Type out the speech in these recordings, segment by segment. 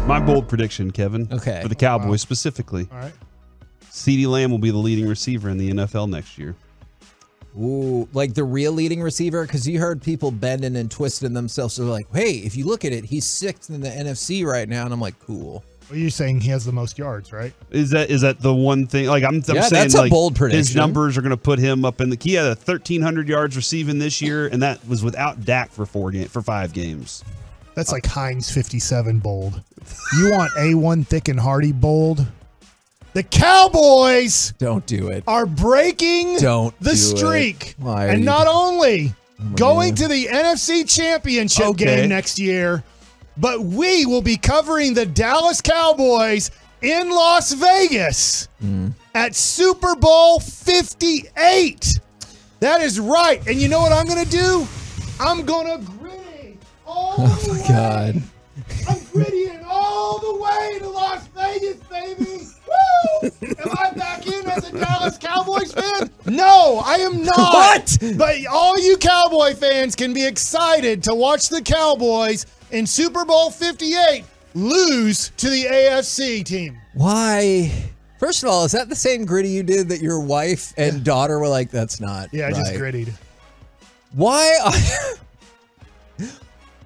My bold prediction, Kevin. Okay. For the Cowboys specifically. All right. CeeDee Lamb will be the leading receiver in the NFL next year. Ooh, like the real leading receiver? Because you heard people bending and twisting themselves. So they're like, hey, if you look at it, he's 6th in the NFC right now. And I'm like, cool. Well, you're saying he has the most yards, right? Is that the one thing? Like I'm saying, that's a like, bold prediction. His numbers are going to put him up in the. He had 1,300 yards receiving this year, and that was without Dak for 5 games. That's like Heinz 57 bold. You want A1 Thick and Hearty bold? The Cowboys don't do it. Are breaking the streak. Why and not only going to the NFC Championship game next year, but we will be covering the Dallas Cowboys in Las Vegas at Super Bowl 58. That is right. And you know what I'm going to do? I'm going to gritty all the way. God. I'm grittying all the way to Las Vegas, baby. Woo! Am I back in as a Dallas Cowboys fan? No, I am not. What? But all you Cowboy fans can be excited to watch the Cowboys in Super Bowl 58 lose to the AFC team. Why? First of all, is that the same gritty you did that your wife and daughter were like, that's not Yeah, I right. just grittied.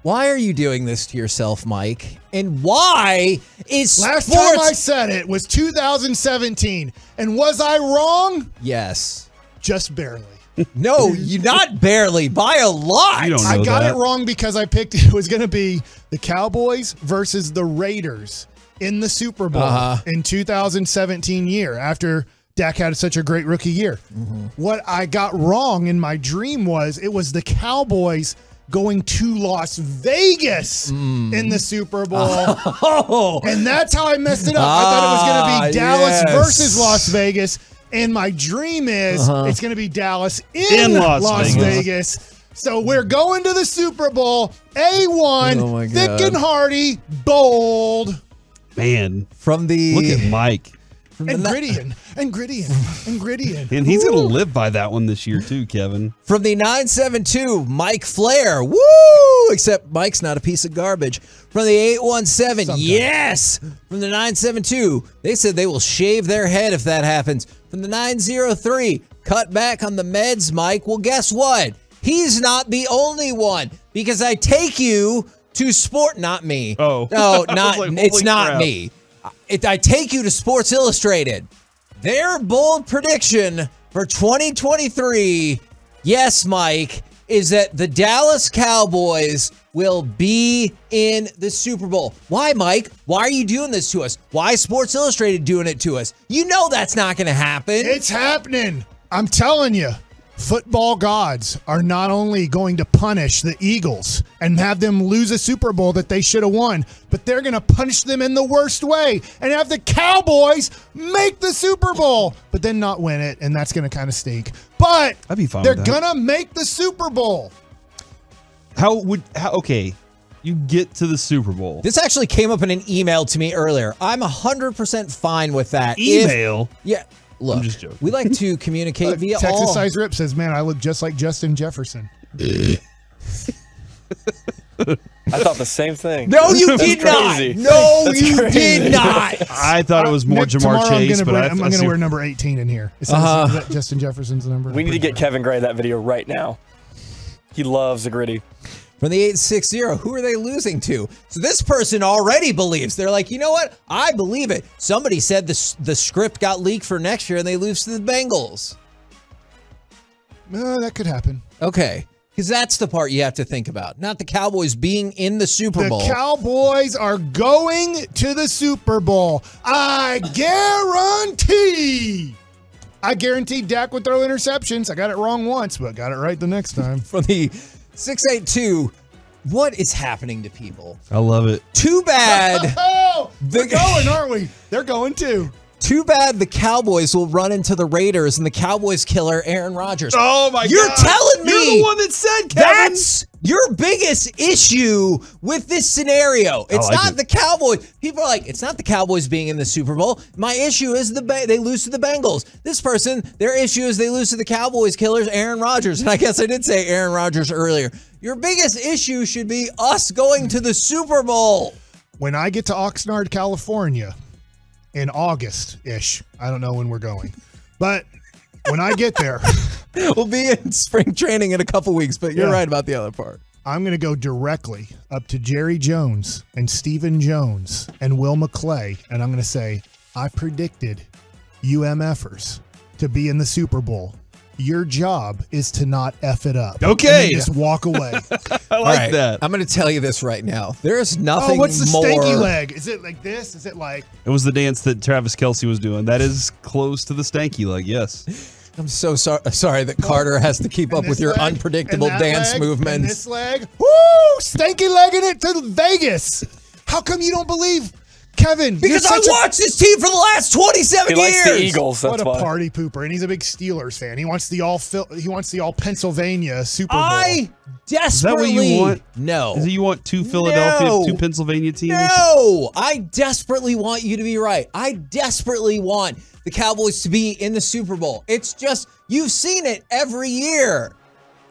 Why are you doing this to yourself, Mike? And why is Last time I said it was 2017. And was I wrong? Yes. Just barely. No, you not barely, by a lot. You don't know I got that. it wrong because I picked it was going to be the Cowboys versus the Raiders in the Super Bowl in 2017 year after Dak had such a great rookie year. What I got wrong in my dream was it was the Cowboys going to Las Vegas in the Super Bowl. And that's how I messed it up. I thought it was going to be Dallas versus Las Vegas. And my dream is it's going to be Dallas in Las Vegas. So we're going to the Super Bowl. A1, Thick and Hearty, bold. Man. From the... Look at Mike. And grittying, and grittying, and grittying. And he's going to live by that one this year too, Kevin. From the 972, Mike Flair. Woo! Except Mike's not a piece of garbage. From the 817, Sometimes. yes! From the 972, they said they will shave their head if that happens. From the 903, cut back on the meds, Mike. Well, guess what? He's not the only one because I take you to sport. Not me. Oh. No, not. Like, it's not crap. me. I take you to Sports Illustrated. Their bold prediction for 2023, yes, Mike, is that the Dallas Cowboys will be in the Super Bowl. Why, Mike? Why are you doing this to us? Why is Sports Illustrated doing it to us? You know that's not going to happen. It's happening. I'm telling you. Football gods are not only going to punish the Eagles and have them lose a Super Bowl that they should have won, but they're going to punish them in the worst way and have the Cowboys make the Super Bowl, but then not win it, and that's going to kind of stink. But I'd be fine they're with that. going to make the Super Bowl. Okay, you get to the Super Bowl. This actually came up in an email to me earlier. I'm 100% fine with that. Email? Yeah. Look, I'm just joking. we like to communicate via Texas all. Size Rip says, man, I look just like Justin Jefferson. I thought the same thing. No, you did not. Crazy. No, That's you crazy. did not. I thought it was more Nick, Jamar tomorrow Chase, but I'm going to wear number 18 in here. Is that Justin Jefferson's number? We need to get Kevin Gray that video right now. He loves the gritty. From the 860, who are they losing to? So this person already believes. They're like, you know what? I believe it. Somebody said the script got leaked for next year and they lose to the Bengals. That could happen. Okay. Because that's the part you have to think about. Not the Cowboys being in the Super Bowl. The Cowboys are going to the Super Bowl. I guarantee Dak would throw interceptions. I got it wrong once, but got it right the next time. From the 682, what is happening to people? I love it. Too bad. Oh, we're going, aren't we? They're going too. Too bad the Cowboys will run into the Raiders and the Cowboys killer Aaron Rodgers. Oh my God. You're telling me You're the one that said, Kevin. that's your biggest issue with this scenario. It's like not it. the Cowboys. People are like, it's not the Cowboys being in the Super Bowl. My issue is they lose to the Bengals. This person, their issue is they lose to the Cowboys killers Aaron Rodgers. And I guess I did say Aaron Rodgers earlier. Your biggest issue should be us going to the Super Bowl. when I get to Oxnard, California in August-ish, I don't know when we're going, but when I get there, we'll be in spring training in a couple weeks, but you're right about the other part. I'm going to go directly up to Jerry Jones and Stephen Jones and Will McClay, and I'm going to say, I predicted UMFers to be in the Super Bowl. Your job is to not F it up. Okay. And just walk away. I like that. I'm going to tell you this right now. There's nothing what's the more... stanky leg? Is it like this? Is it like... It was the dance that Travis Kelce was doing. That is close to the stanky leg, yes. I'm so sorry that Carter has to keep up with your leg, unpredictable and that dance leg, movements. And this leg. Woo! Stanky legging it to Vegas. How come you don't believe... Kevin, because I watched this team for the last 27 years. He likes the Eagles. That's what a why. party pooper, and he's a big Steelers fan. He wants the all Pennsylvania Super Bowl. I desperately Is that what you want? No. Is it you want two Philadelphia, two Pennsylvania teams? No, I desperately want you to be right. I desperately want the Cowboys to be in the Super Bowl. It's just you've seen it every year.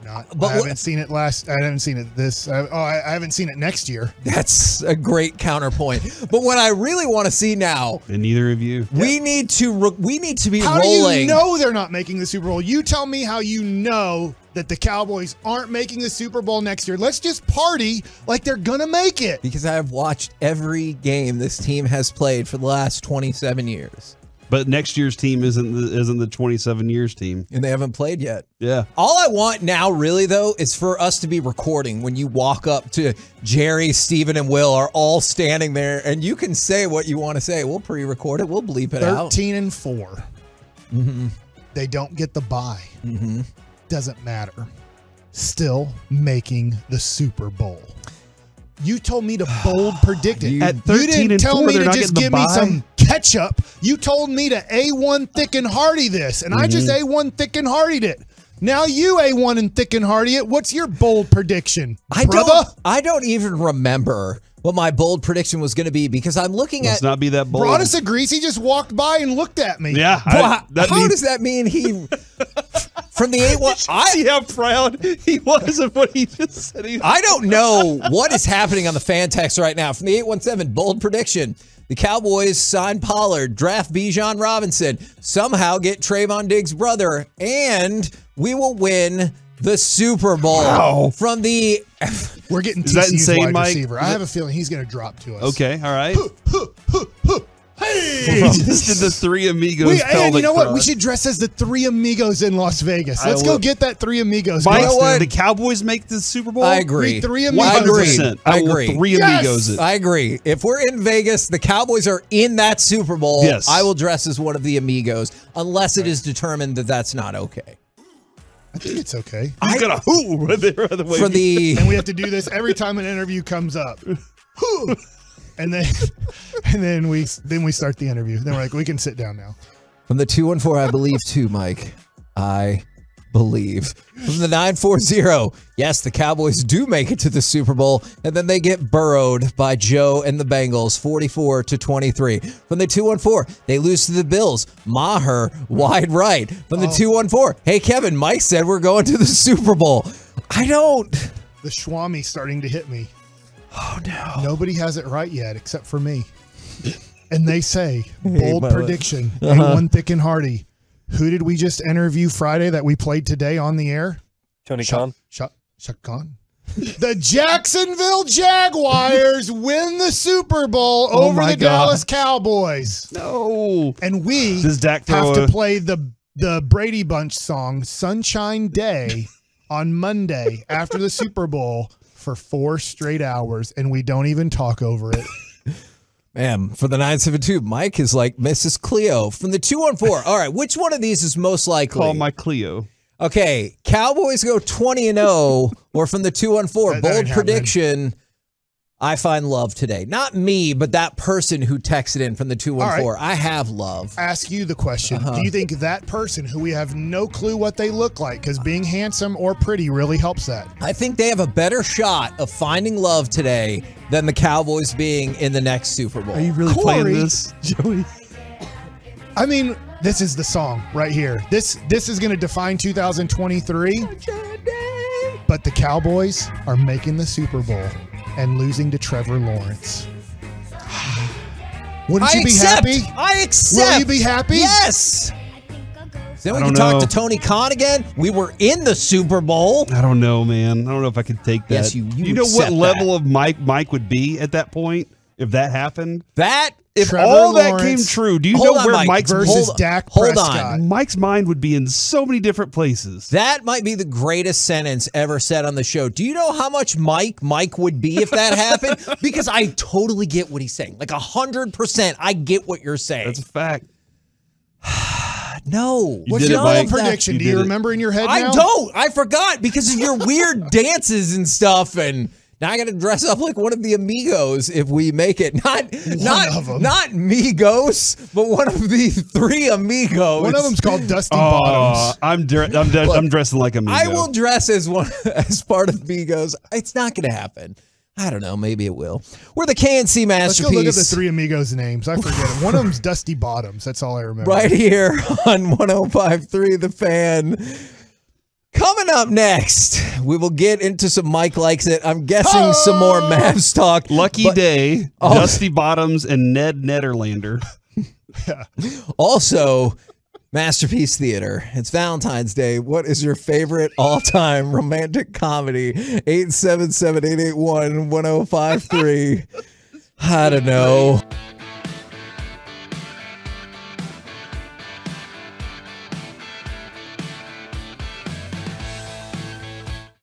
I haven't seen it I haven't seen it this. I haven't seen it next year. That's a great counterpoint. But what I really want to see now, and neither of you, we need to be how rolling. How do you know they're not making the Super Bowl? You tell me how you know that the Cowboys aren't making the Super Bowl next year. Let's just party like they're gonna make it. Because I have watched every game this team has played for the last 27 years. But next year's team isn't the 27 years team. And they haven't played yet. Yeah. All I want now, really, though, is for us to be recording when you walk up to Jerry, Steven, and Will are all standing there, and you can say what you want to say. We'll pre-record it. We'll bleep it out. 13-4. Mm-hmm. They don't get the bye. Mm-hmm. Doesn't matter. Still making the Super Bowl. You told me to bold predict it. At 13 you didn't and tell 4, me they're to not just getting the give me bye? some ketchup. You told me to A1 Thick and Hearty this, and I just A1 Thick and Hearty'd it. Now you A1 and Thick and Hearty it. What's your bold prediction, brother? I don't even remember what my bold prediction was going to be because I'm looking Let's not be that bold. Brought us a grease. He just walked by and looked at me. Yeah. How does that mean he... From the A1, see how proud he was of what he just said. I don't know what is happening on the fan text right now. From the 817, bold prediction. The Cowboys sign Pollard, draft Bijan Robinson, somehow get Trayvon Diggs' brother, and we will win the Super Bowl. Wow. From the... We're getting Is that TCU's insane, wide Mike? receiver. I have a feeling he's going to drop to us. Okay, all right. Hey! He just did the Three Amigos. And you know what? We cross. should dress as the Three Amigos in Las Vegas. Let's go get that Three Amigos. Mike, costume. the Cowboys make the Super Bowl? I agree. We Three Amigos. 100%. I will agree. Three Amigos it. I agree. If we're in Vegas, the Cowboys are in that Super Bowl, Yes. I will dress as one of the Amigos, unless it is determined that that's not okay. I think it's okay. He's got a who right there. By the way. For the... And we have to do this every time an interview comes up. Whew. And then we start the interview. Then we're like, we can sit down now. From the 214, I believe too, Mike. I believe. From the 940, yes, the Cowboys do make it to the Super Bowl, and then they get burrowed by Joe and the Bengals, 44-23. From the 214, they lose to the Bills. Maher, wide right. From the 214, hey, Kevin, Mike said we're going to the Super Bowl. I don't. The Schwami starting to hit me. Oh, no. Nobody has it right yet except for me. And they say, bold prediction, Uh-huh. A1 Thick and Hearty. Who did we just interview Friday that we played today on the air? Tony Khan. Shut Khan. The Jacksonville Jaguars win the Super Bowl over the Dallas Cowboys. No. And we Does Dak have throw to play the Brady Bunch song, Sunshine Day, on Monday after the Super Bowl for 4 straight hours, and we don't even talk over it. Man, for the 972, Mike is like Mrs. Cleo. From the 214, all right, which one of these is most likely? Call my Cleo. Okay, Cowboys go 20-0, or from the 214, That ain't bold happening. prediction, I find love today. Not me, but that person who texted in from the 214. All right. I have love. Ask you the question. Do you think that person who we have no clue what they look like, because being handsome or pretty really helps that? I think they have a better shot of finding love today than the Cowboys being in the next Super Bowl. Are you really Corey. playing this, Joey? I mean, this is the song right here. This is going to define 2023. But the Cowboys are making the Super Bowl and losing to Trevor Lawrence. Wouldn't you be happy? I accept. Will you be happy? Yes. Then we I can don't talk know. to Tony Khan again. We were in the Super Bowl. I don't know, man. I don't know if I could take that. Yes, you know what accept level of Mike would be at that point if that happened? If Trevor all that Lawrence came true, do you Hold know on, where Mike. Mike's versus Dak hold Prescott. on. Mike's mind would be in so many different places? That might be the greatest sentence ever said on the show. Do you know how much Mike would be if that happened? Because I totally get what he's saying. Like 100%, I get what you're saying. That's a fact. No. What's did your it, Mike. prediction? You Do you did it. remember in your head I now? don't. I forgot because of your weird dances and stuff. And now I got to dress up like one of the amigos if we make it. Not Migos, but one of the three amigos. One of them's called Dusty Bottoms. I'm dressing like a Migo. I will dress as part of Migos. It's not going to happen. I don't know. Maybe it will. We're the KNC Let's Masterpiece. go look at the three amigos' names. I forget it. One of them's Dusty Bottoms. That's all I remember. Right here on 105.3 The Fan. Coming up next, we will get into some Mike Likes It. I'm guessing some more Mavs talk. Lucky Day, Dusty Bottoms, and Ned Nederlander. Also, Masterpiece Theater. It's Valentine's Day. What is your favorite all-time romantic comedy? 877-881-1053. I don't know.